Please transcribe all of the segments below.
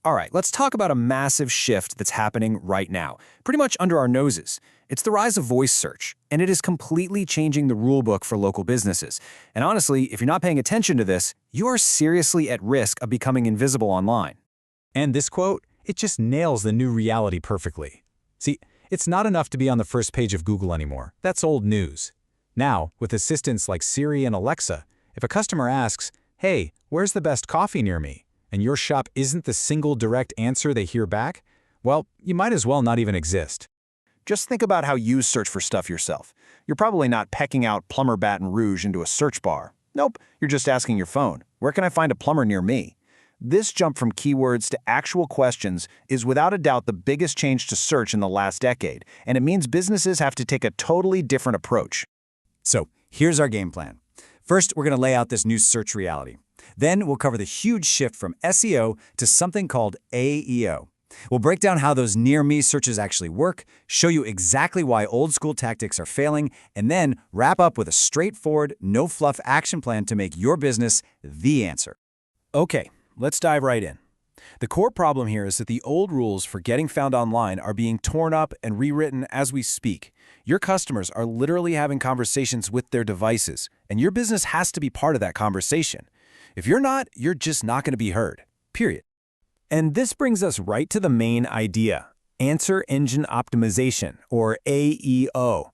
All right, let's talk about a massive shift that's happening right now, pretty much under our noses. It's the rise of voice search, and it is completely changing the rulebook for local businesses. And honestly, if you're not paying attention to this, you are seriously at risk of becoming invisible online. And this quote, it just nails the new reality perfectly. See, it's not enough to be on the first page of Google anymore. That's old news. Now, with assistants like Siri and Alexa, if a customer asks, "Hey, where's the best coffee near me?" and your shop isn't the single direct answer they hear back, well, you might as well not even exist. Just think about how you search for stuff yourself. You're probably not pecking out plumber Baton Rouge into a search bar. Nope, you're just asking your phone, where can I find a plumber near me? This jump from keywords to actual questions is without a doubt the biggest change to search in the last decade, and it means businesses have to take a totally different approach. So, here's our game plan. First, we're going to lay out this new search reality. Then we'll cover the huge shift from SEO to something called AEO. We'll break down how those near-me searches actually work, show you exactly why old-school tactics are failing, and then wrap up with a straightforward, no-fluff action plan to make your business the answer. Okay, let's dive right in. The core problem here is that the old rules for getting found online are being torn up and rewritten as we speak. Your customers are literally having conversations with their devices, and your business has to be part of that conversation. If you're not, you're just not going to be heard, period. And this brings us right to the main idea, Answer Engine Optimization, or AEO.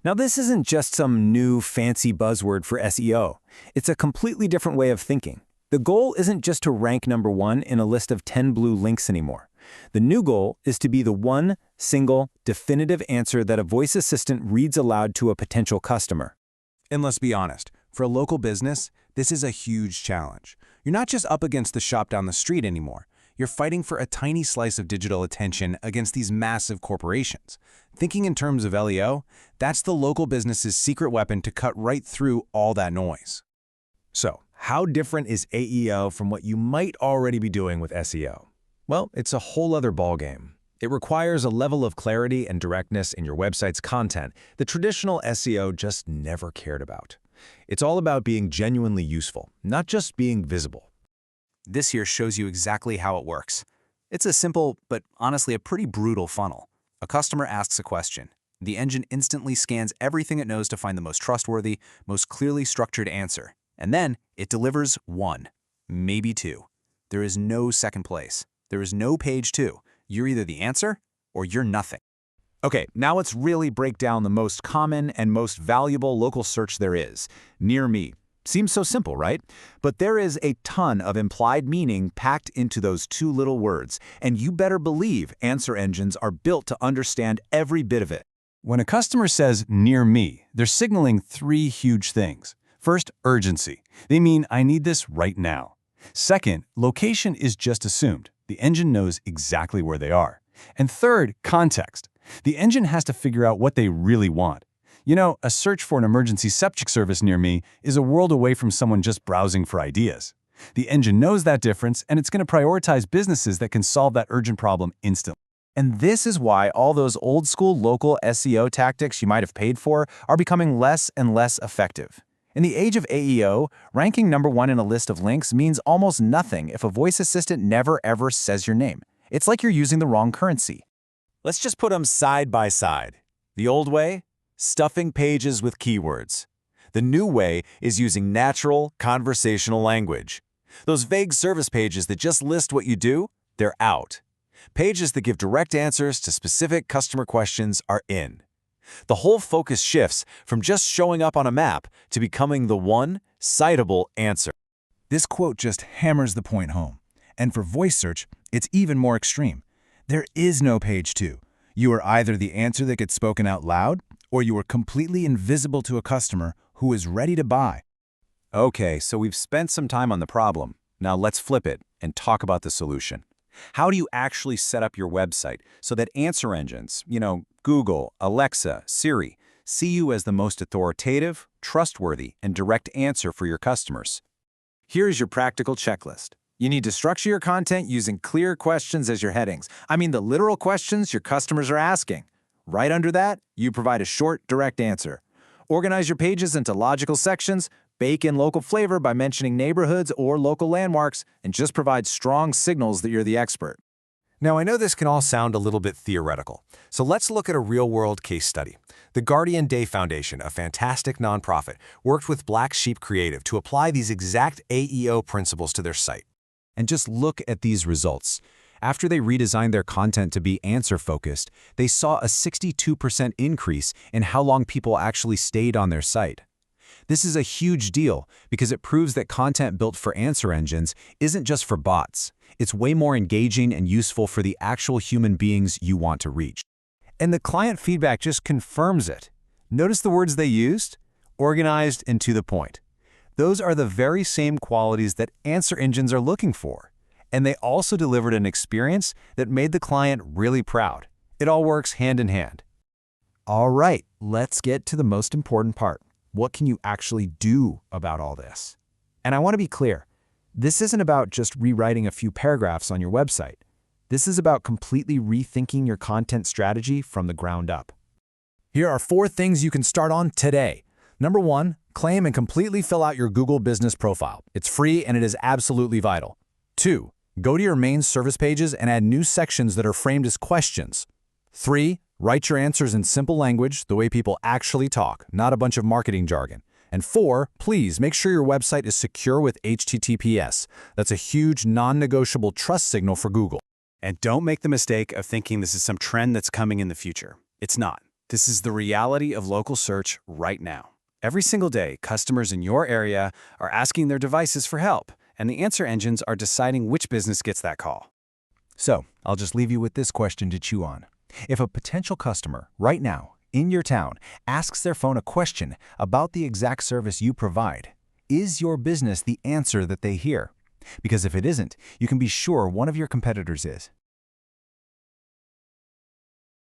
Now, this isn't just some new fancy buzzword for SEO. It's a completely different way of thinking. The goal isn't just to rank number one in a list of 10 blue links anymore. The new goal is to be the one, single, definitive answer that a voice assistant reads aloud to a potential customer. And let's be honest, for a local business, this is a huge challenge. You're not just up against the shop down the street anymore. You're fighting for a tiny slice of digital attention against these massive corporations. Thinking in terms of LEO, that's the local business's secret weapon to cut right through all that noise. So, how different is AEO from what you might already be doing with SEO? Well, it's a whole other ballgame. It requires a level of clarity and directness in your website's content that traditional SEO just never cared about. It's all about being genuinely useful, not just being visible. This here shows you exactly how it works. It's a simple, but honestly a pretty brutal funnel. A customer asks a question. The engine instantly scans everything it knows to find the most trustworthy, most clearly structured answer. And then it delivers one, maybe two. There is no second place. There is no page two. You're either the answer or you're nothing. Okay, now let's really break down the most common and most valuable local search there is, near me. Seems so simple, right? But there is a ton of implied meaning packed into those two little words, and you better believe answer engines are built to understand every bit of it. When a customer says near me, they're signaling three huge things. First, urgency. They mean I need this right now. Second, location is just assumed. The engine knows exactly where they are. And third, context. The engine has to figure out what they really want. You know, a search for an emergency septic service near me is a world away from someone just browsing for ideas. The engine knows that difference, and it's going to prioritize businesses that can solve that urgent problem instantly. And this is why all those old-school local SEO tactics you might have paid for are becoming less and less effective. In the age of AEO, ranking number one in a list of links means almost nothing if a voice assistant never ever says your name. It's like you're using the wrong currency. Let's just put them side by side. The old way? Stuffing pages with keywords. The new way is using natural, conversational language. Those vague service pages that just list what you do, they're out. Pages that give direct answers to specific customer questions are in. The whole focus shifts from just showing up on a map to becoming the one, citable answer. This quote just hammers the point home. And for voice search, it's even more extreme. There is no page two. You are either the answer that gets spoken out loud, or you are completely invisible to a customer who is ready to buy. Okay, so we've spent some time on the problem. Now let's flip it and talk about the solution. How do you actually set up your website so that answer engines, Google, Alexa, Siri, see you as the most authoritative, trustworthy, and direct answer for your customers? Here's your practical checklist. You need to structure your content using clear questions as your headings. I mean the literal questions your customers are asking. Right under that, you provide a short, direct answer. Organize your pages into logical sections, Bake in local flavor by mentioning neighborhoods or local landmarks, and just provide strong signals that you're the expert. Now, I know this can all sound a little bit theoretical, so let's look at a real-world case study. The Guardian Day Foundation, a fantastic nonprofit, worked with Black Sheep Creative to apply these exact AEO principles to their site. And just look at these results. After they redesigned their content to be answer-focused, they saw a 62% increase in how long people actually stayed on their site. This is a huge deal because it proves that content built for answer engines isn't just for bots. It's way more engaging and useful for the actual human beings you want to reach. And the client feedback just confirms it. Notice the words they used? Organized and to the point. Those are the very same qualities that answer engines are looking for. And they also delivered an experience that made the client really proud. It all works hand in hand. All right, let's get to the most important part. What can you actually do about all this? And I want to be clear. This isn't about just rewriting a few paragraphs on your website. This is about completely rethinking your content strategy from the ground up. Here are 4 things you can start on today. Number 1, claim and completely fill out your Google Business profile. It's free and it is absolutely vital. 2, go to your main service pages and add new sections that are framed as questions. 3, write your answers in simple language, the way people actually talk, not a bunch of marketing jargon. And 4, please make sure your website is secure with HTTPS. That's a huge non-negotiable trust signal for Google. And don't make the mistake of thinking this is some trend that's coming in the future. It's not. This is the reality of local search right now. Every single day, customers in your area are asking their devices for help, and the answer engines are deciding which business gets that call. So, I'll just leave you with this question to chew on. If a potential customer, right now, in your town, asks their phone a question about the exact service you provide, is your business the answer that they hear? Because if it isn't, you can be sure one of your competitors is.